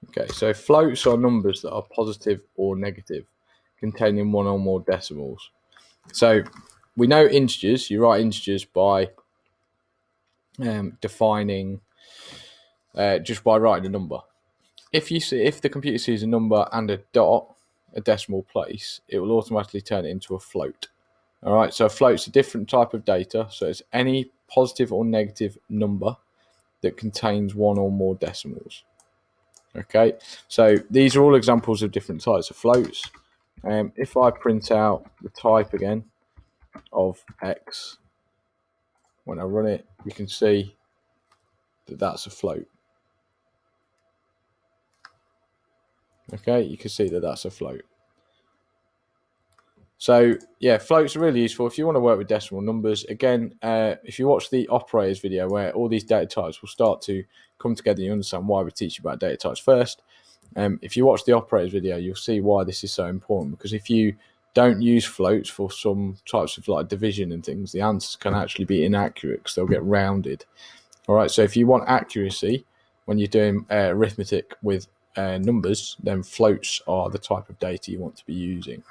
Okay, so floats are numbers that are positive or negative, containing one or more decimals. So we know integers. You write integers by defining just by writing a number. If the computer sees a number and a dot, a decimal place, it will automatically turn it into a float. All right, so a float's a different type of data. So it's any positive or negative number that contains one or more decimals. Okay, so these are all examples of different types of floats. If I print out the type again of X, when I run it, we can see that that's a float. Okay, you can see that that's a float. So yeah, floats are really useful if you want to work with decimal numbers. Again, if you watch the operators video where all these data types will start to come together, you understand why we teach you about data types first. If you watch the operators video, you'll see why this is so important, because if you don't use floats for some types of like division and things, the answers can actually be inaccurate because they'll get rounded. All right, so if you want accuracy when you're doing arithmetic with numbers, then floats are the type of data you want to be using.